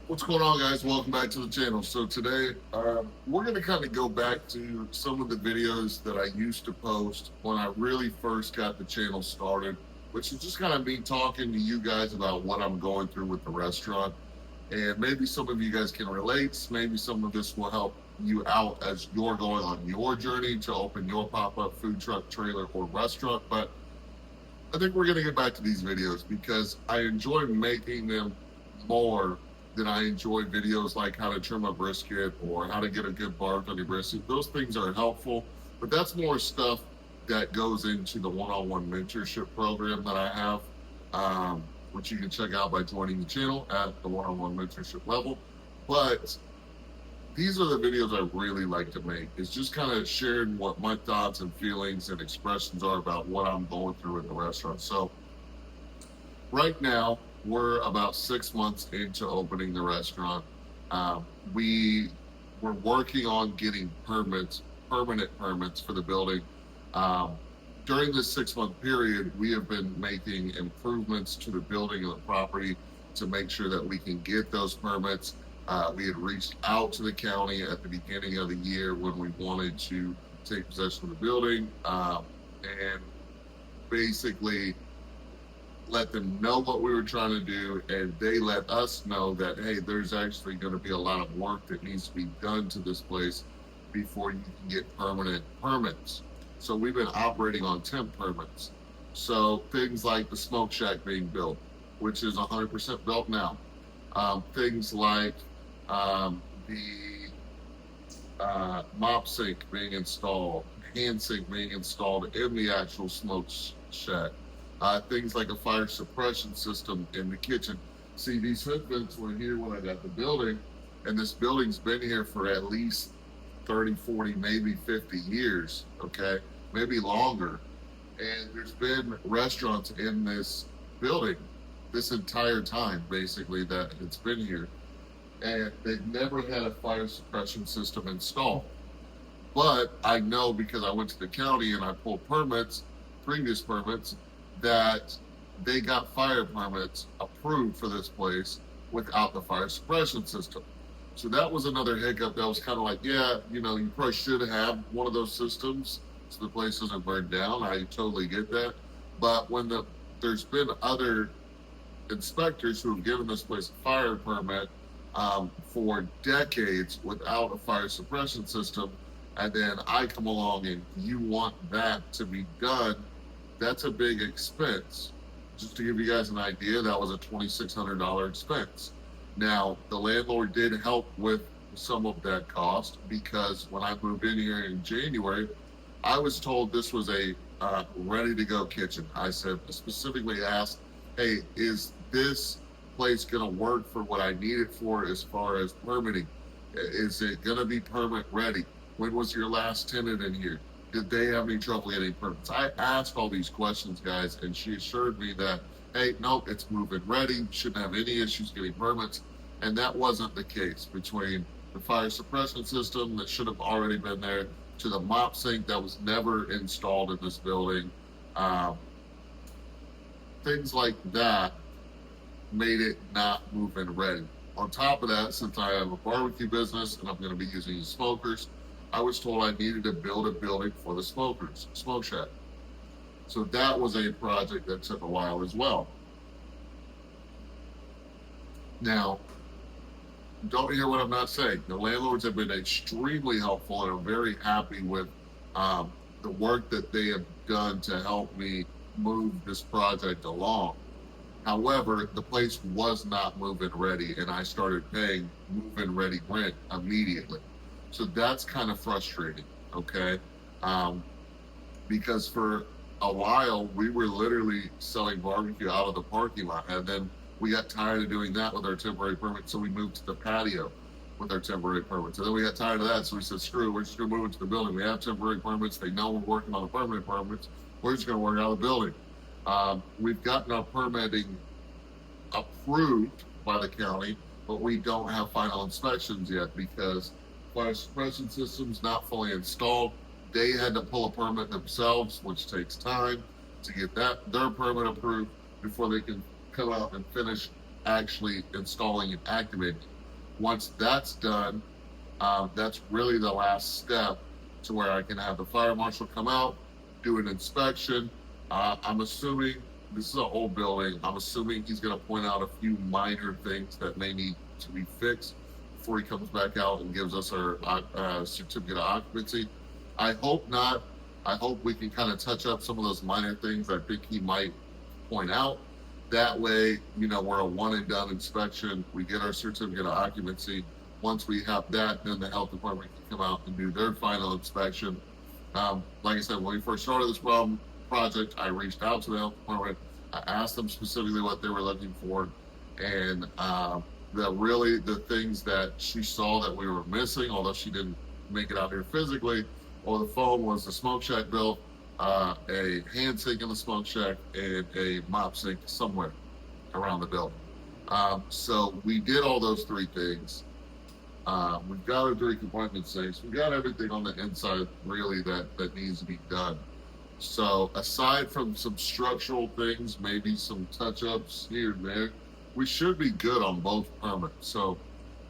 What's going on, guys? Welcome back to the channel. So today, we're going to kind of go back to some of the videos that I used to post when I really first got the channel started, which is just kind of me talking to you guys about what I'm going through with the restaurant. And maybe some of you guys can relate. Maybe some of this will help you out as you're going on your journey to open your pop-up food truck, trailer, or restaurant. But I think we're going to get back to these videos because I enjoy making them more than I enjoy videos like how to trim a brisket or how to get a good bark on your brisket. Those things are helpful, but that's more stuff that goes into the one-on-one mentorship program that I have, which you can check out by joining the channel at the one-on-one mentorship level. But these are the videos I really like to make. It's just kind of sharing what my thoughts and feelings and expressions are about what I'm going through in the restaurant. So right now, we're about 6 months into opening the restaurant. We were working on getting permanent permits for the building. Um, During this 6 month period, we have been making improvements to the building and the property to make sure that we can get those permits. We had reached out to the county at the beginning of the year when we wanted to take possession of the building, and basically let them know what we were trying to do, and they let us know that, hey, there's actually going to be a lot of work that needs to be done to this place before you can get permanent permits. So we've been operating on temp permits. So things like the smoke shack being built, which is 100% built now. Things like the mop sink being installed, hand sink being installed in the actual smoke shack. Things like a fire suppression system in the kitchen. See, these hood vents were here when I got the building, and this building's been here for at least 30, 40, maybe 50 years, okay? Maybe longer. And there's been restaurants in this building this entire time, basically, that it's been here. And they've never had a fire suppression system installed. But I know because I went to the county and I pulled permits, previous permits, that they got fire permits approved for this place without the fire suppression system. So that was another hiccup that was kind of like, yeah, you probably should have one of those systems so the place doesn't burn down. I totally get that. But when there's been other inspectors who have given this place a fire permit for decades without a fire suppression system, and then I come along and you want that to be done, that's a big expense. Just to give you guys an idea, that was a $2,600 expense. Now, the landlord did help with some of that cost because when I moved in here in January, I was told this was a ready to go kitchen. I specifically asked, hey, is this place going to work for what I need it for as far as permitting? Is it going to be permit ready? When was your last tenant in here? Did they have any trouble getting permits? I asked all these questions, guys, and she assured me that, hey, nope, it's moving ready, shouldn't have any issues getting permits. And that wasn't the case between the fire suppression system that should have already been there to the mop sink that was never installed in this building. Um, Things like that made it not move-in ready. On top of that, since I have a barbecue business and I'm going to be using smokers, I was told I needed to build a building for the smokers, smoke shack. So that was a project that took a while as well. Now, don't hear what I'm not saying. The landlords have been extremely helpful, and I'm very happy with the work that they have done to help me move this project along. However, the place was not move-in ready, and I started paying move-in ready rent immediately. So that's kind of frustrating, okay? Because for a while, we were literally selling barbecue out of the parking lot, and then we got tired of doing that with our temporary permit, so we moved to the patio with our temporary permits. And then we got tired of that, so we said, screw it, we're just going to move into the building. We have temporary permits. They know we're working on the permanent permits. We're just going to work out of the building. We've gotten our permitting approved by the county, but we don't have final inspections yet because fire suppression system's not fully installed. They had to pull a permit themselves, which takes time to get their permit approved before they can come out and finish actually installing and activating. Once that's done, that's really the last step to where I can have the fire marshal come out, do an inspection. I'm assuming this is a whole building. I'm assuming he's going to point out a few minor things that may need to be fixed before he comes back out and gives us our certificate of occupancy. I hope not. I hope we can kind of touch up some of those minor things I think he might point out. That way, we're a one and done inspection. We get our certificate of occupancy. Once we have that, then the health department can come out and do their final inspection. Like I said, when we first started this project, I reached out to the health department. I asked them specifically what they were looking for, and the things that she saw that we were missing, although she didn't make it out here physically, or the phone was the smoke shack bill, a hand sink in the smoke shack, and a mop sink somewhere around the building. So we did all those three things. We've got our three compartment sinks. We've got everything on the inside really that needs to be done. So aside from some structural things, maybe some touch-ups here and there, we should be good on both permits. So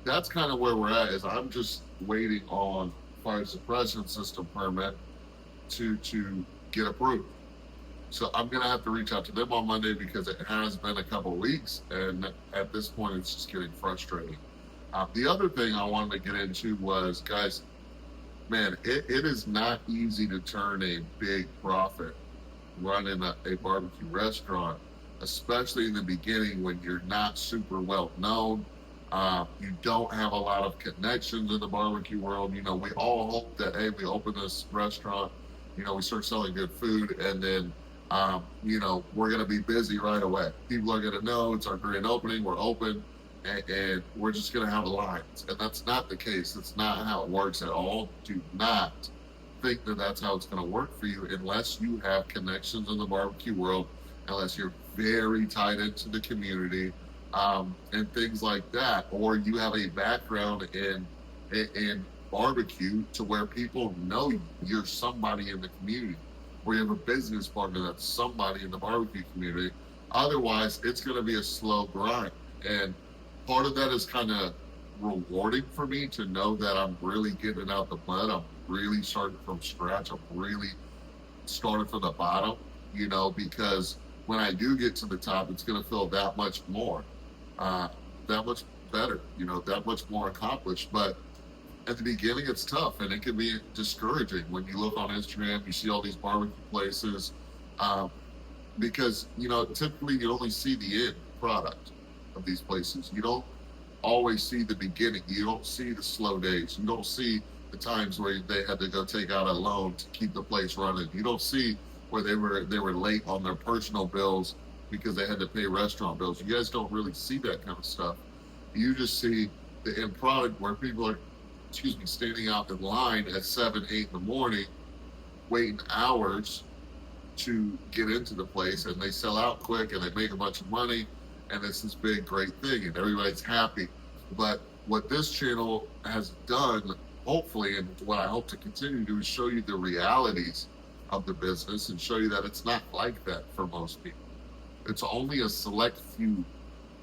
that's kind of where we're at. Is I'm just waiting on fire suppression system permit to get approved. So I'm gonna have to reach out to them on Monday because it has been a couple of weeks, and at this point, it's just getting frustrating. The other thing I wanted to get into was, guys, man, it is not easy to turn a big profit running a barbecue restaurant, especially in the beginning when you're not super well known. You don't have a lot of connections in the barbecue world. We all hope that, hey, we open this restaurant, we start selling good food, and then, we're going to be busy right away. People are going to know it's our grand opening, we're open, and we're just going to have lines. And that's not the case. That's not how it works at all. Do not think that that's how it's going to work for you unless you have connections in the barbecue world, unless you're very tied into the community, and things like that, or you have a background in barbecue to where people know you're somebody in the community, or you have a business partner that's somebody in the barbecue community. Otherwise, it's going to be a slow grind. And part of that is kind of rewarding for me to know that I'm really getting out the mud. I'm really starting from scratch. I'm really starting from the bottom, because when I do get to the top, it's going to feel that much more, that much better, that much more accomplished. But at the beginning, it's tough, and it can be discouraging when you look on Instagram, you see all these barbecue places, because, typically you only see the end product of these places. You don't always see the beginning. You don't see the slow days. You don't see the times where they had to go take out a loan to keep the place running. You don't see where they were late on their personal bills because they had to pay restaurant bills. You guys don't really see that kind of stuff. You just see the end product where people are, standing out in line at 7, 8 in the morning, waiting hours to get into the place, and they sell out quick and they make a bunch of money, and it's this big, great thing, and everybody's happy. But what this channel has done, hopefully, and what I hope to continue to do, is show you the realities of the business and show you that it's not like that for most people. It's only a select few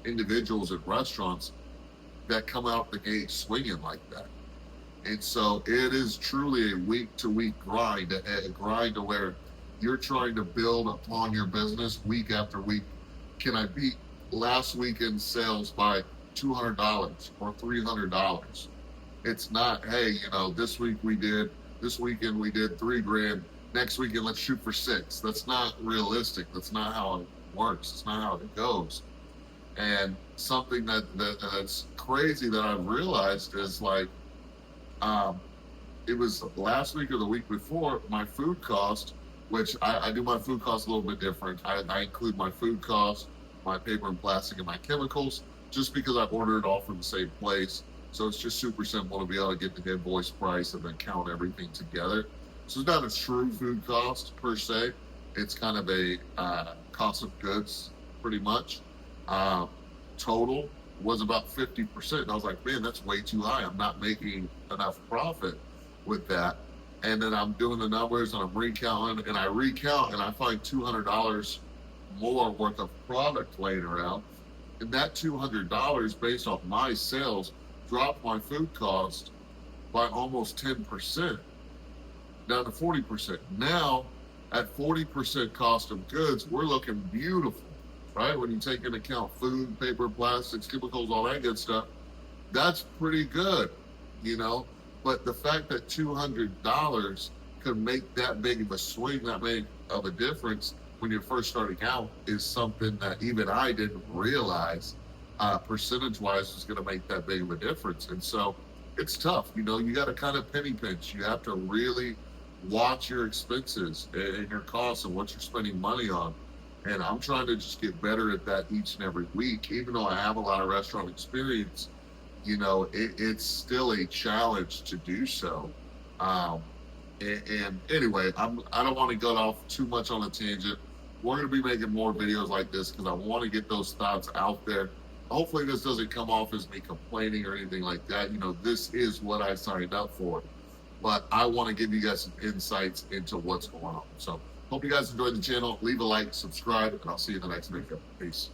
individuals at restaurants that come out the gate swinging like that. And so it is truly a week-to-week grind, a grind to where you're trying to build upon your business week after week. Can I beat last weekend's sales by $200 or $300? It's not, hey, this weekend we did $3,000. Next weekend, let's shoot for 6. That's not realistic. That's not how it works. It's not how it goes. And something that's crazy that I've realized is like, it was last week or the week before, my food cost, which I do my food cost a little bit different. I include my food cost, my paper and plastic, and my chemicals, just because I ordered it all from the same place. So it's just super simple to be able to get the invoice price and then count everything together. So it's not a true food cost per se. It's kind of a cost of goods, pretty much. Total was about 50%. And I was like, man, that's way too high. I'm not making enough profit with that. And then I'm doing the numbers and I'm recounting, and I recount and I find $200 more worth of product laying around. And that $200 based off my sales is dropped my food cost by almost 10%, down to 40%. Now, at 40% cost of goods, we're looking beautiful, right? When you take into account food, paper, plastics, chemicals, all that good stuff, that's pretty good, you know? But the fact that $200 could make that big of a swing, that big of a difference when you're first starting out is something that even I didn't realize percentage-wise was going to make that big of a difference. And so it's tough. You know, you got to kind of penny pinch. You have to really watch your expenses and your costs and what you're spending money on. And I'm trying to just get better at that each and every week. Even though I have a lot of restaurant experience, you know, it's still a challenge to do so. Um, and anyway, I don't want to go off too much on a tangent. We're going to be making more videos like this because I want to get those thoughts out there. Hopefully this doesn't come off as me complaining or anything like that. You know, this is what I signed up for. But I want to give you guys some insights into what's going on. So hope you guys enjoyed the channel. Leave a like, subscribe, and I'll see you in the next video. Peace.